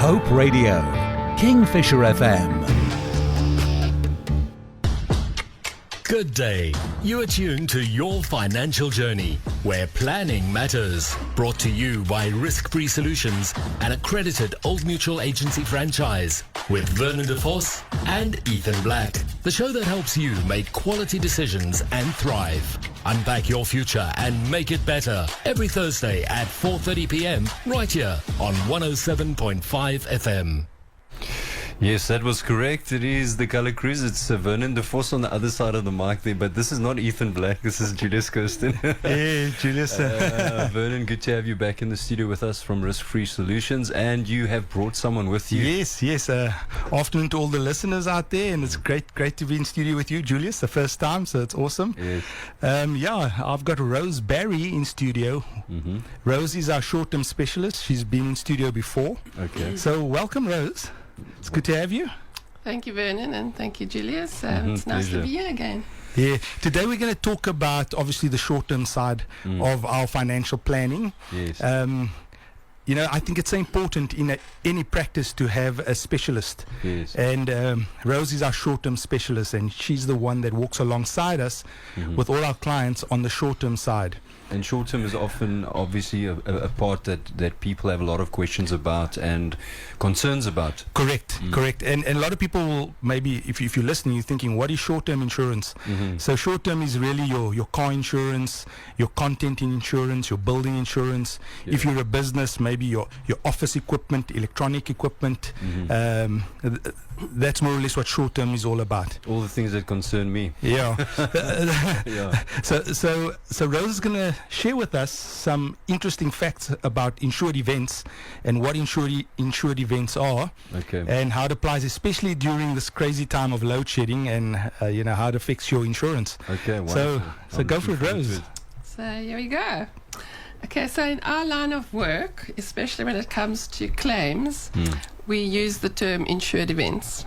Hope Radio, Kingfisher FM. Good day. You are tuned to Your Financial Journey, where planning matters. Brought to you by Risk-Free Solutions, an accredited Old Mutual Agency franchise, with Vernon DeVos and Ethan Black. The show that helps you make quality decisions and thrive. Unpack your future and make it better. Every Thursday at 4:30 p.m. right here on 107.5 FM. Yes, that was correct. It is the Color Cruise. It's Vernon DeVos on the other side of the mic there, but this is not Ethan Black. This is Julius Kirsten. Hey, Julius. Vernon, good to have you back in the studio with us from Risk-Free Solutions, and you have brought someone with you. Yes. Afternoon to all the listeners out there, and it's great to be in studio with you, Julius, the first time, so it's awesome. Yes. I've got Rose Barry in studio. Mm-hmm. Rose is our short-term specialist. She's been in studio before. Okay. So welcome, Rose. It's good to have you. Thank you, Vernon, and thank you, Julius. It's nice pleasure. to be here again. Yeah. Today we're going to talk about, obviously, the short-term side of our financial planning. Yes. I think it's so important in any practice to have a specialist. Yes. And Rose is our short-term specialist, and she's the one that walks alongside us with all our clients on the short-term side. And short-term is often, obviously, a part that people have a lot of questions about and concerns about. Correct. And a lot of people will, maybe, if you're listening, you're thinking, what is short-term insurance? So short-term is really your car insurance, your content insurance, your building insurance. Yeah. If you're a business, maybe your office equipment, electronic equipment. That's more or less what short-term is all about. All the things that concern me. Yeah. Yeah. So Rose is going to share with us some interesting facts about insured events and what insured events are. Okay. And how it applies, especially during this crazy time of load shedding, and how it affects your insurance. Okay. Wonderful. So go for it, Rose. So here we go. Okay, so in our line of work, especially when it comes to claims, we use the term insured events.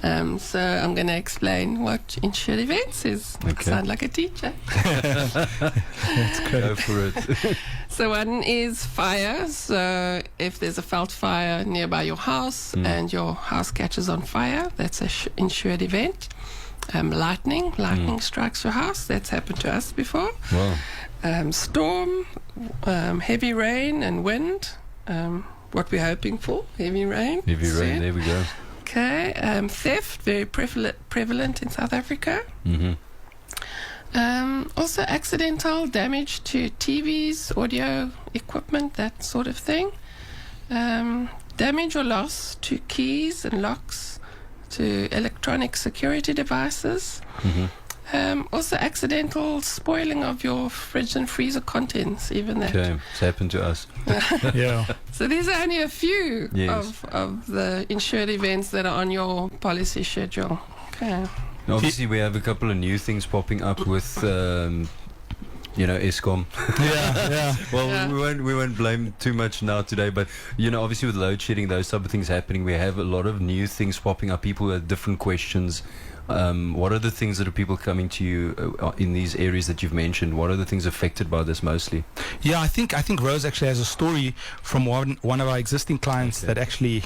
So I'm going to explain what insured events is. Okay. I sound like a teacher. That's great. Go for it. So one is fire. So if there's a felt fire nearby your house and your house catches on fire, that's a insured event. Lightning strikes your house. That's happened to us before. Wow. Storm, heavy rain and wind. What we're hoping for, heavy rain. Heavy rain, there we go. Okay, theft, very prevalent in South Africa. Also accidental damage to TVs, audio equipment, that sort of thing. Damage or loss to keys and locks, to electronic security devices. Also accidental spoiling of your fridge and freezer contents, even that. Okay, it's happened to us. Yeah. So these are only a few Yes. of the insured events that are on your policy schedule. Okay. Now, obviously, we have a couple of new things popping up with, Eskom. Yeah. Well, Yeah. we won't blame too much now today, but obviously with load shedding, those type of things happening, we have a lot of new things popping up. People have different questions. What are the things that are people coming to you in these areas that you've mentioned? What are the things affected by this mostly? Yeah, I think Rose actually has a story from one of our existing clients that actually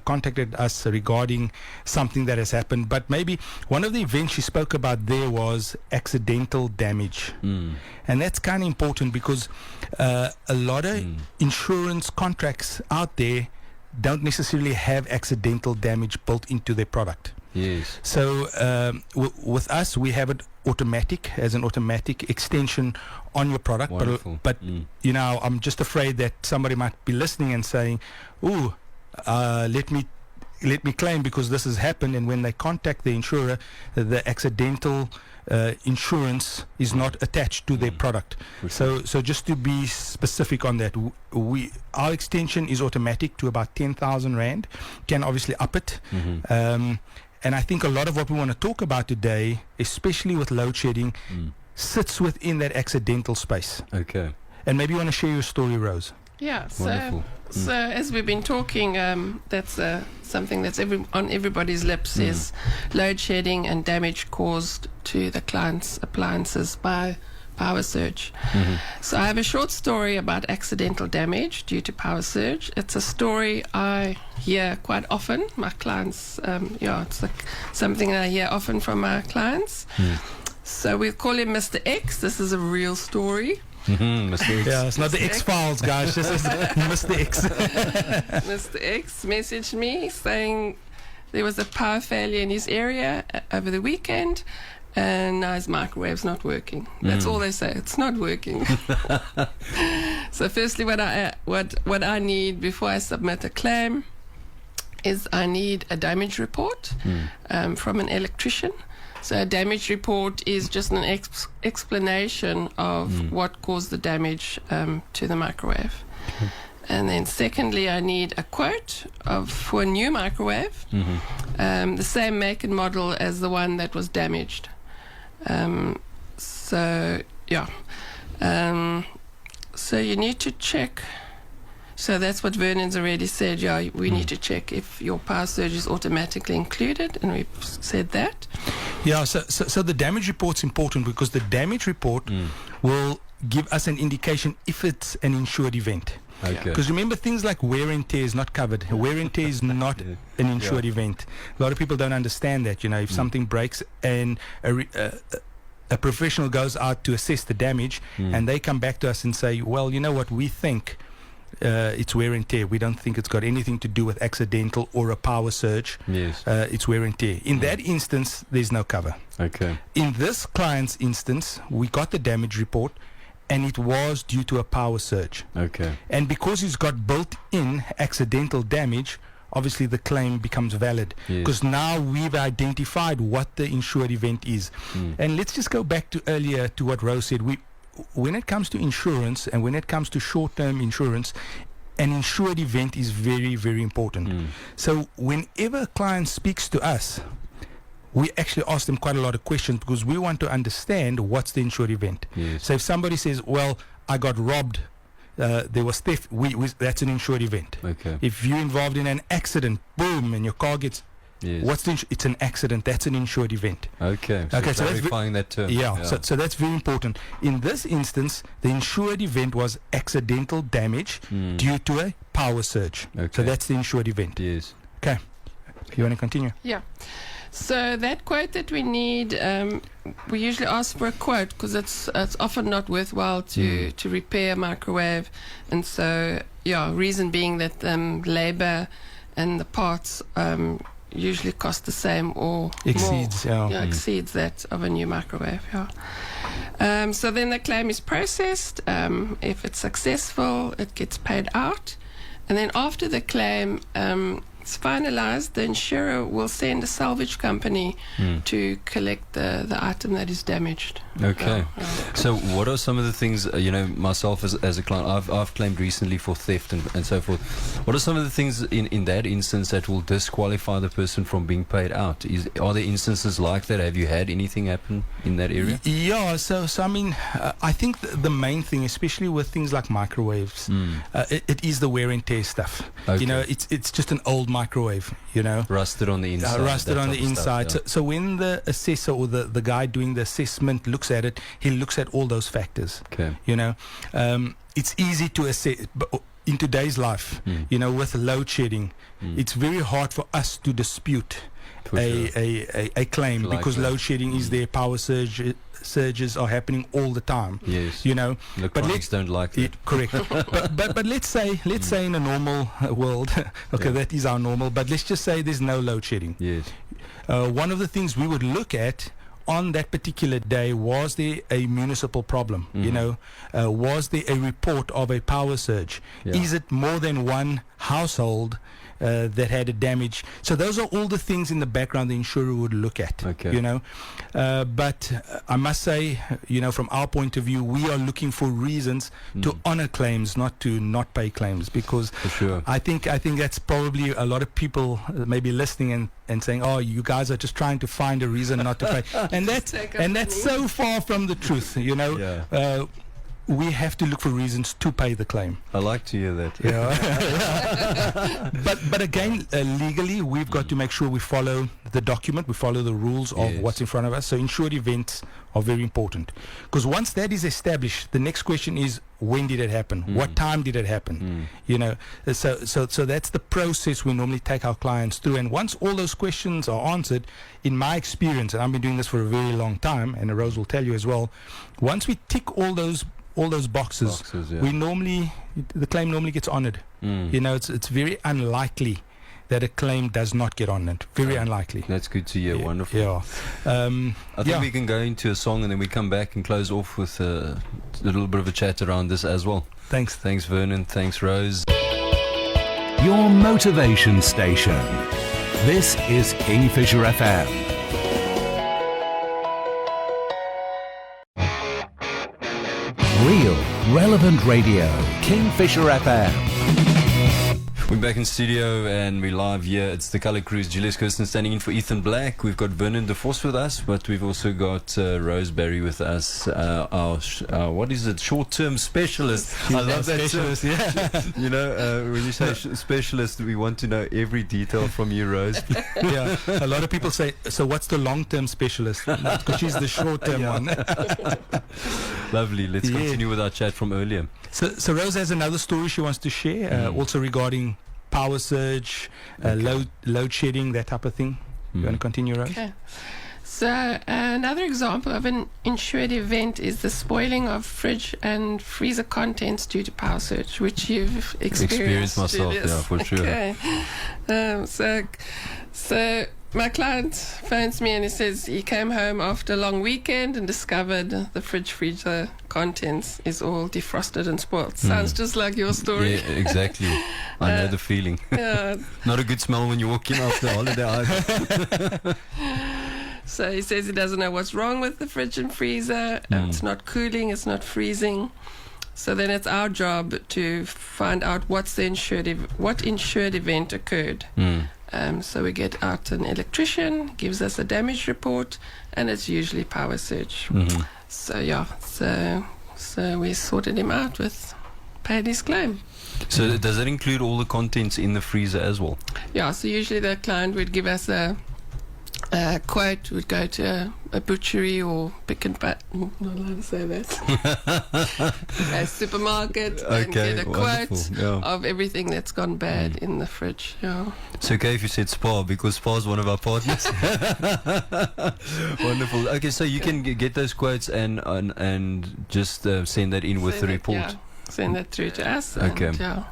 contacted us regarding something that has happened. But maybe one of the events she spoke about there was accidental damage. And that's kind of important because a lot of insurance contracts out there don't necessarily have accidental damage built into their product. Yes. So with us, we have it automatic, as an automatic extension on your product. Wonderful. But I'm just afraid that somebody might be listening and saying, "Ooh, let me claim because this has happened." And when they contact the insurer, the accidental insurance is not attached to their product. So just to be specific on that, our extension is automatic to about 10,000 Rand. Can obviously up it. And I think a lot of what we want to talk about today, especially with load shedding, sits within that accidental space. Okay. And maybe you want to share your story, Rose. Yeah, Wonderful. so as we've been talking, that's something that's on everybody's lips is load shedding and damage caused to the client's appliances by power surge. So I have a short story about accidental damage due to power surge. It's a story I hear quite often. My clients, it's like something I hear often from my clients. So we'll call him Mr. X. This is a real story. Mr. X. Yeah, it's not the X-Files, guys. This is Mr. X. Mr. X messaged me saying there was a power failure in his area over the weekend, and now his microwave's not working. That's all they say. It's not working. So firstly, what I need before I submit a claim is I need a damage report from an electrician. So a damage report is just an explanation of what caused the damage to the microwave. And then secondly, I need a quote for a new microwave, the same make and model as the one that was damaged. So you need to check. So that's what Vernon's already said. Yeah, we need to check if your power surge is automatically included, and we've said that. Yeah, so the damage report's important because the damage report will give us an indication if it's an insured event. Okay. Because remember, things like wear and tear is not covered. Wear and tear is not an insured event. A lot of people don't understand that. If something breaks and a professional goes out to assess the damage and they come back to us and say, well, you know what, we think it's wear and tear. We don't think it's got anything to do with accidental or a power surge. Yes. It's wear and tear. In that instance, there's no cover. Okay. In this client's instance, we got the damage report and it was due to a power surge. Okay. And because he's got built-in accidental damage, obviously the claim becomes valid because now we've identified what the insured event is. And let's just go back to earlier to what Rose said. When it comes to insurance and when it comes to short-term insurance, an insured event is very, very important. So whenever a client speaks to us, we actually ask them quite a lot of questions because we want to understand what's the insured event. Yes. So if somebody says, well, I got robbed, there was theft, that's an insured event. Okay. If you're involved in an accident, boom, and your car gets... Yes. It's an accident. That's an insured event. Okay. So clarifying that term. Yeah. So that's very important. In this instance, the insured event was accidental damage due to a power surge. Okay. So that's the insured event. Yes. Okay. You want to continue? Yeah. So that quote that we need, we usually ask for a quote because it's often not worthwhile to repair a microwave, and so reason being that labour and the parts usually cost the same or exceeds more. Exceeds that of a new microwave. So then the claim is processed. If it's successful, it gets paid out, and then after the claim it's finalized, the insurer will send a salvage company to collect the item that is damaged. Okay. So what are some of the things, myself as a client, I've claimed recently for theft and so forth. What are some of the things in that instance that will disqualify the person from being paid out? Are there instances like that? Have you had anything happen in that area? Yeah, so I mean, I think the main thing, especially with things like microwaves, it is the wear and tear stuff. Okay. It's just an old microwave, Rusted on the inside. Stuff, so when the assessor or the guy doing the assessment looks at it, he looks at all those factors. Okay. It's easy to assess, but in today's life, with load shedding, it's very hard for us to dispute a claim like because that. load shedding is there, power surges are happening all the time. Yes. Electronics don't like that. Correct. but let's say in a normal world, that is our normal, but let's just say there's no load shedding. Yes. One of the things we would look at on that particular day, was there a municipal problem? Was there a report of a power surge? Is it more than one household that had a damage? So those are all the things in the background the insurer would look at. Okay. But I must say, from our point of view, we are looking for reasons to honor claims, not to not pay claims, because For sure. I think that's probably a lot of people maybe listening and saying, oh, you guys are just trying to find a reason not to pay. And that's so far from the truth, we have to look for reasons to pay the claim. I like to hear that. Yeah. but again, legally, we've got to make sure we follow the document, we follow the rules of Yes. what's in front of us. So insured events are very important, because once that is established, the next question is, when did it happen? What time did it happen? You know, so that's the process we normally take our clients through. And once all those questions are answered, in my experience, and I've been doing this for a very long time, and Rose will tell you as well, once we tick all those boxes, yeah. the claim normally gets honored. You know, it's very unlikely that a claim does not get honored. Very unlikely. That's good to hear. Wonderful. Yeah. I think we can go into a song and then we come back and close off with a little bit of a chat around this as well. Thanks. Thanks, Vernon. Thanks, Rose. Your motivation station. This is Kingfisher FM. Real, relevant radio. Kingfisher FM. We're back in studio and we're live here. It's the Colour Cruise. Julius Kirsten standing in for Ethan Black. We've got Vernon De Vos with us, but we've also got Rose Barry with us. Our what is it? Short-term specialist. I love that Specialist, term. yeah. You know, when you say specialist, we want to know every detail from you, Rose. Yeah. A lot of people say, so what's the long-term specialist? Because she's the short-term one. Lovely. Let's Yeah. continue with our chat from earlier. So Rose has another story she wants to share, also regarding power surge, load shedding, that type of thing. You want to continue, Rose? Okay. So another example of an insured event is the spoiling of fridge and freezer contents due to power surge, which you've experienced Myself, Julius. yeah, for sure. Okay. So my client phones me and he says he came home after a long weekend and discovered the fridge freezer contents is all defrosted and spoiled. Sounds just like your story. Yeah, exactly. I know the feeling. Yeah. Not a good smell when you walk in after a holiday either. So he says he doesn't know what's wrong with the fridge and freezer. It's not cooling, it's not freezing. So then it's our job to find out what insured event occurred. So we get out an electrician, gives us a damage report, and it's usually power surge. So yeah, so we sorted him out with paid his claim. So does that include all the contents in the freezer as well? Yeah, so usually the client would give us a quote, would go to a butchery or pick and pack, not allowed to say that, a supermarket, and get a quote of everything that's gone bad in the fridge. Yeah. It's okay if you said Spa, because Spa is one of our partners. Wonderful. Okay, so you can get those quotes and just send that in with the report. Yeah, send that through to us. Okay. And, yeah,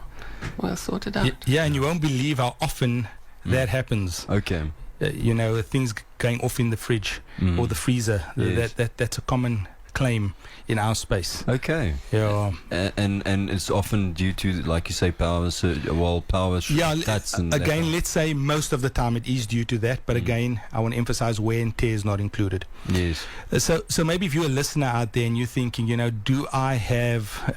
we'll sort it out. Yeah, and you won't believe how often that happens. Okay. You know, things going off in the fridge or the freezer. Yes. That's a common claim in our space. Okay. Yeah. And it's often due to, like you say, power cuts. And again, let's say most of the time it is due to that, but again, I want to emphasize wear and tear is not included. Yes. So maybe if you're a listener out there and you're thinking, you know, do I have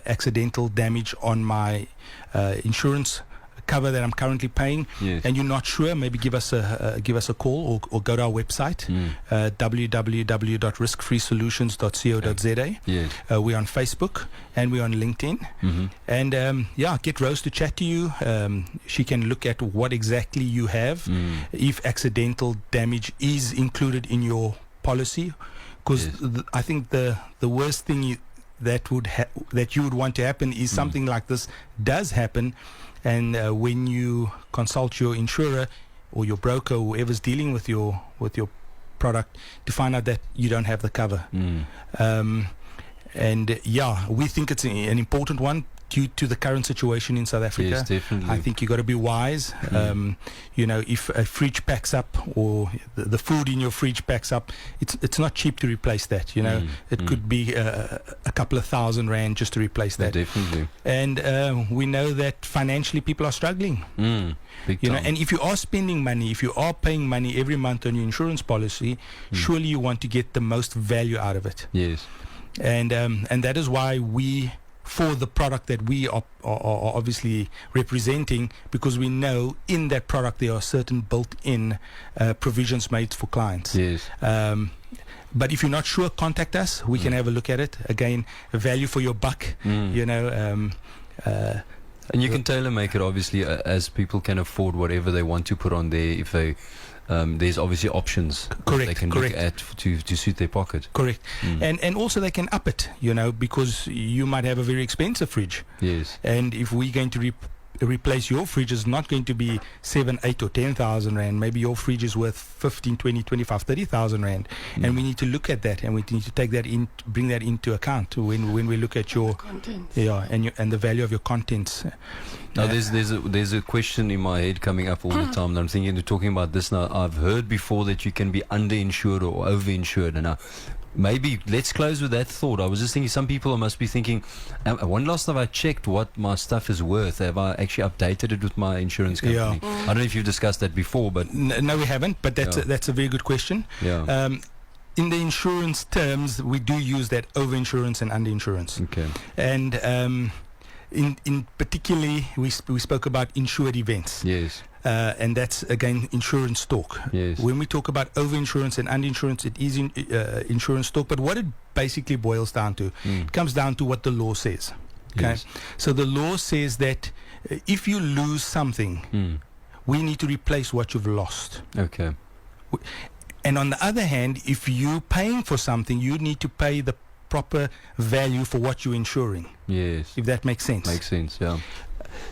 accidental damage on my insurance cover that I'm currently paying, Yes. and you're not sure, maybe give us a call or go to our website, www.riskfreesolutions.co.za. Yes. We're on Facebook and we're on LinkedIn. And get Rose to chat to you. She can look at what exactly you have, if accidental damage is included in your policy, because I think the worst thing that you would want to happen is something like this does happen. And when you consult your insurer or your broker, or whoever's dealing with your product, to find out that you don't have the cover. We think it's an important one due to the current situation in South Africa. Yes, definitely. I think you got to be wise. You know, if a fridge packs up or the food in your fridge packs up, it's not cheap to replace that. You know, it could be a couple of R1,000 just to replace that. Definitely. And we know that financially people are struggling. Big You know, time. and if you are spending money, if you are paying money every month on your insurance policy, surely you want to get the most value out of it. Yes. And that is why we for the product that we are obviously representing, because we know in that product there are certain built-in provisions made for clients. Yes. But if you're not sure, contact us. We can have a look at it. Again, a value for your buck. You know. And you can tailor make it, obviously, as people can afford whatever they want to put on there. If they, there's obviously options Correct, they can correct. look at to suit their pocket. Correct. And also they can up it, you know, because you might have a very expensive fridge. Yes. And if we're going to replace your fridge, is not going to be 7, 8 or 10,000 rand. Maybe your fridge is worth 15, 20, 25, 30,000 rand. And we need to look at that, and we need to take that in, bring that into account when we look at your Contents. and the value of your contents. Now there's a question in my head coming up all the time, and I'm thinking, talking about this now. I've heard before that you can be underinsured or overinsured, and now maybe let's close with that thought. I was just thinking, some people must be thinking, when last have I checked what my stuff is worth? Have I actually updated it with my insurance company? I don't know if you've discussed that before, but No, we haven't. But that's a very good question. yeah. In the insurance terms, we do use that overinsurance and underinsurance. Okay. And in particularly, we spoke about insured events. Yes. And that's, again, insurance talk. Yes. When we talk about overinsurance and underinsurance, it is insurance talk. But what it basically boils down to, it comes down to what the law says. Okay. Yes. So the law says that if you lose something, we need to replace what you've lost. Okay. And on the other hand, if you're paying for something, you need to pay the proper value for what you're insuring, Yes. if that makes sense. Makes sense. Yeah.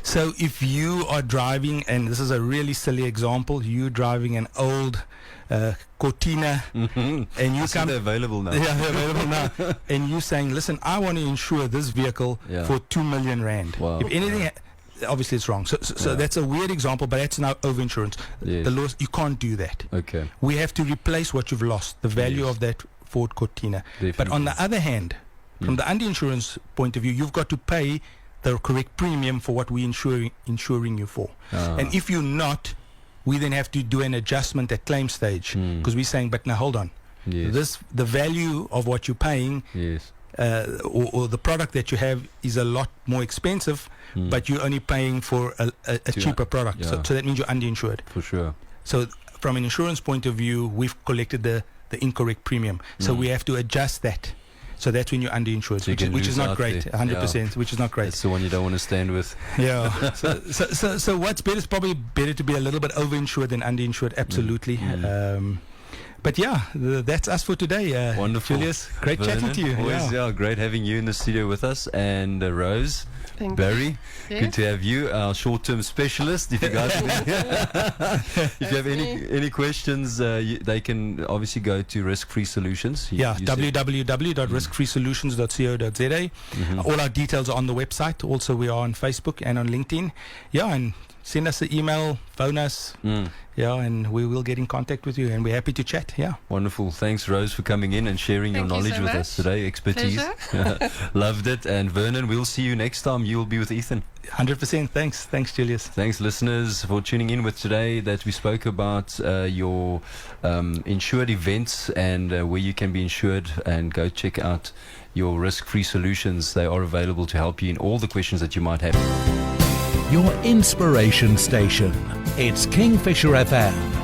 So if you are driving, and this is a really silly example, you're driving an old Cortina, and you come They're available now. yeah, they're available now, and you're saying, listen, I want to insure this vehicle Yeah. for 2 million rand. Wow. If anything, obviously it's wrong. So Yeah. that's a weird example, but that's now overinsurance. Yes. The laws, you can't do that. Okay. We have to replace what you've lost, the value Yes. of that Ford Cortina. But Definitely. on the other hand, from the underinsurance point of view, you've got to pay the correct premium for what we're insuring you for. And if you're not, we then have to do an adjustment at claim stage, because we're saying, but now hold on, Yes. the value of what you're paying, Yes. or the product that you have is a lot more expensive, but you're only paying for a cheaper product. Yeah. So that means you're underinsured. For sure. So from an insurance point of view, we've collected the incorrect premium. So we have to adjust that. So that's when you're underinsured, So you can which is lose not out great, there. 100%, which is not great. That's the one you don't want to stand with. Yeah. So what's better is probably better to be a little bit overinsured than underinsured, absolutely. But yeah, that's us for today. Wonderful. Julius, great Vernon, chatting to you. Always, Yeah. great having you in the studio with us. And Rose, Thank Barry, you. good to have you, our short-term specialist. If you guys, if you have any questions, they can obviously go to Risk Free Solutions. Yeah, You said- www.riskfreesolutions.co.za. All our details are on the website. Also, we are on Facebook and on LinkedIn. Yeah, and send us an email, phone us. Yeah, and we will get in contact with you, and we're happy to chat. Yeah. Wonderful. Thanks, Rose, for coming in and sharing Thank your you knowledge so with much. us today. Expertise. Pleasure. Loved it. And Vernon, we'll see you next time. You'll be with Ethan. 100%. Thanks, Julius. Thanks, listeners, for tuning in with today. That we spoke about your insured events and where you can be insured. And go check out your risk-free solutions. They are available to help you in all the questions that you might have. Your inspiration station. It's Kingfisher FM.